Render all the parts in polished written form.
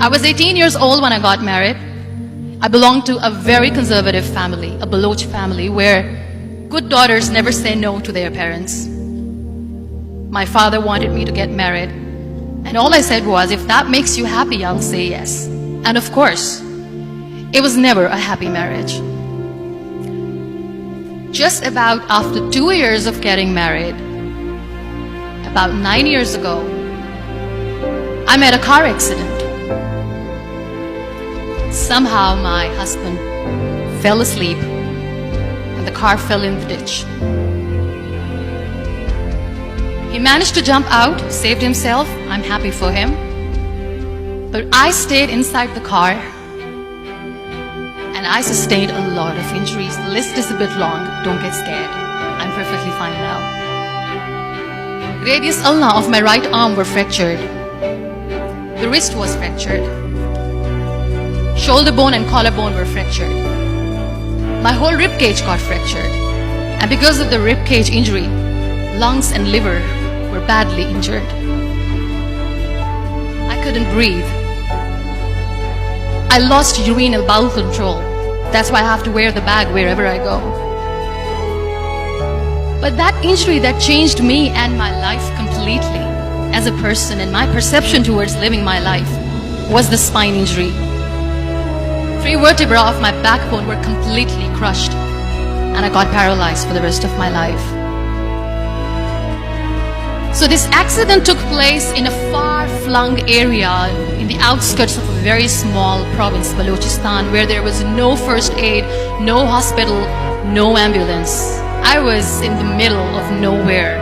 I was 18 years old when I got married. I belonged to a very conservative family, a Baloch family, where good daughters never say no to their parents. My father wanted me to get married, and all I said was, if that makes you happy, I'll say yes. And of course, it was never a happy marriage. Just about after 2 years of getting married, about 9 years ago, I met a car accident. Somehow my husband fell asleep and the car fell in the ditch. He managed to jump out, saved himself. I'm happy for him. But I stayed inside the car and I sustained a lot of injuries. The list is a bit long. Don't get scared. I'm perfectly fine now. Radius ulna of my right arm were fractured. The wrist was fractured. Shoulder bone and collarbone were fractured. My whole rib cage got fractured. And because of the rib cage injury, lungs and liver were badly injured. I couldn't breathe. I lost urinary bowel control. That's why I have to wear the bag wherever I go. But that injury that changed me and my life completely as a person and my perception towards living my life was the spine injury. 3 vertebrae of my backbone were completely crushed and I got paralyzed for the rest of my life. So this accident took place in a far-flung area in the outskirts of a very small province, Balochistan, where there was no first aid, no hospital, no ambulance. I was in the middle of nowhere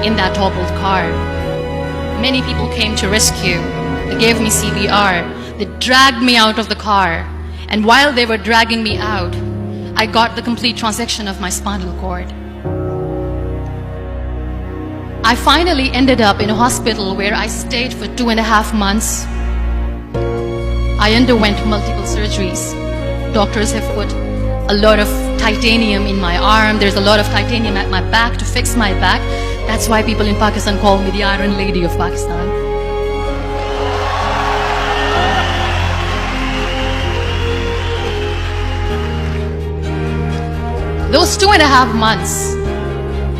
in that toppled car. Many people came to rescue. They gave me CPR. They dragged me out of the car. And while they were dragging me out, I got the complete transection of my spinal cord. I finally ended up in a hospital where I stayed for 2.5 months. I underwent multiple surgeries. Doctors have put a lot of titanium in my arm. There's a lot of titanium at my back to fix my back. That's why people in Pakistan call me the Iron Lady of Pakistan. Those 2.5 months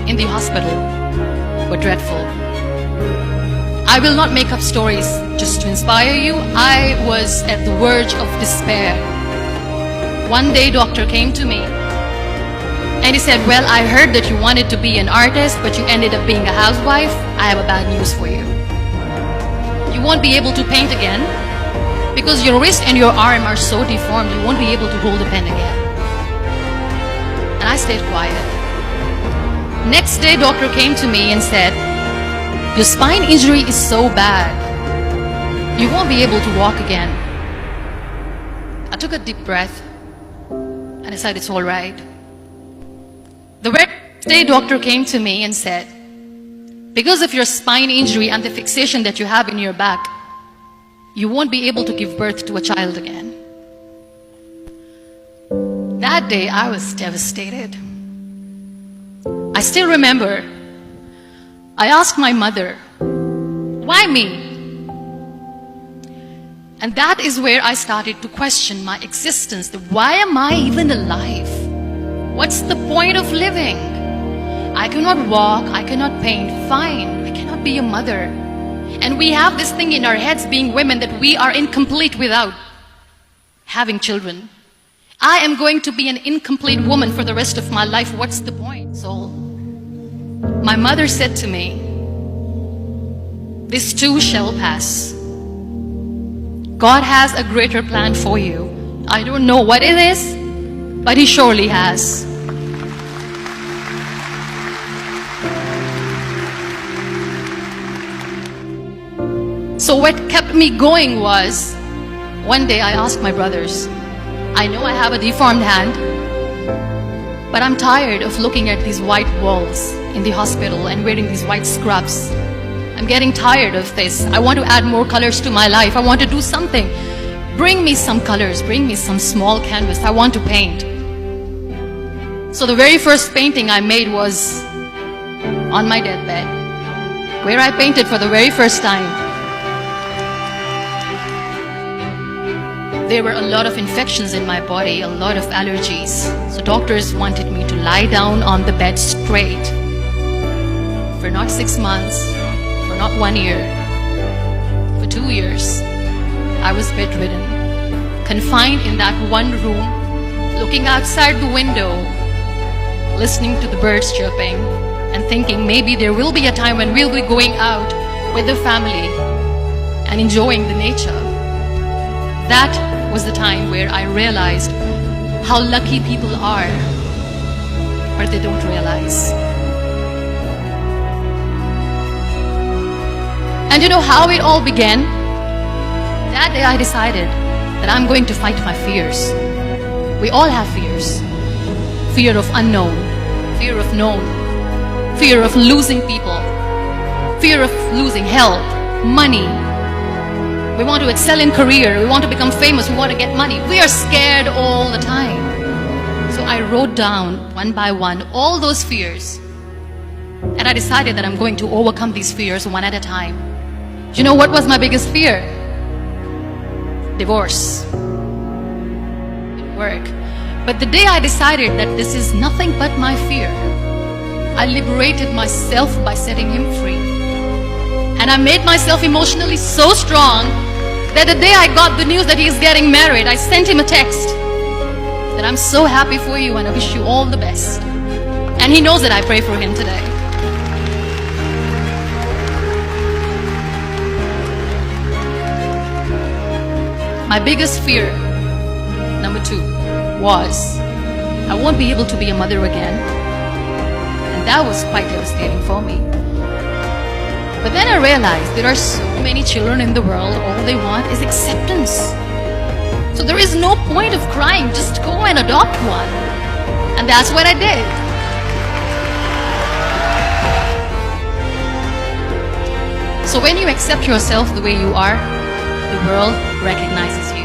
in the hospital were dreadful. I will not make up stories just to inspire you. I was at the verge of despair. One day, doctor came to me and he said, well, I heard that you wanted to be an artist, but you ended up being a housewife. I have a bad news for you. You won't be able to paint again because your wrist and your arm are so deformed, you won't be able to hold a pen again. And I stayed quiet. Next day, doctor came to me and said, your spine injury is so bad, you won't be able to walk again. I took a deep breath and I said, it's all right. The very next day, doctor came to me and said, because of your spine injury and the fixation that you have in your back, you won't be able to give birth to a child again. That day, I was devastated. I still remember, I asked my mother, why me? And that is where I started to question my existence. Why am I even alive? What's the point of living? I cannot walk, I cannot paint, fine, I cannot be a mother. And we have this thing in our heads being women that we are incomplete without having children. I am going to be an incomplete woman for the rest of my life. What's the point? So my mother said to me, this too shall pass. God has a greater plan for you. I don't know what it is, but He surely has. So what kept me going was, one day I asked my brothers, I know I have a deformed hand, but I'm tired of looking at these white walls in the hospital and wearing these white scrubs. I'm getting tired of this. I want to add more colors to my life. I want to do something. Bring me some colors, bring me some small canvas. I want to paint. So the very first painting I made was on my deathbed, where I painted for the very first time. There were a lot of infections in my body, a lot of allergies. So doctors wanted me to lie down on the bed straight for not 6 months, for not 1 year, for 2 years. I was bedridden, confined in that one room, looking outside the window, listening to the birds chirping, and thinking maybe there will be a time when we'll be going out with the family and enjoying the nature. That was the time where I realized how lucky people are, but they don't realize. And you know how it all began? That day I decided that I'm going to fight my fears. We all have fears. Fear of unknown, fear of known, fear of losing people, fear of losing health, money. We want to excel in career, we want to become famous, we want to get money. We are scared all the time. So I wrote down one by one all those fears. And I decided that I'm going to overcome these fears one at a time. Do you know what was my biggest fear? Divorce. It didn't work. But the day I decided that this is nothing but my fear, I liberated myself by setting him free. And I made myself emotionally so strong that the day I got the news that he's getting married, I sent him a text that I'm so happy for you and I wish you all the best. And he knows that I pray for him today. My biggest fear, number 2, was I won't be able to be a mother again. And that was quite devastating for me. But then I realized there are so many children in the world, all they want is acceptance. So there is no point of crying, just go and adopt one. And that's what I did. So when you accept yourself the way you are, the world recognizes you.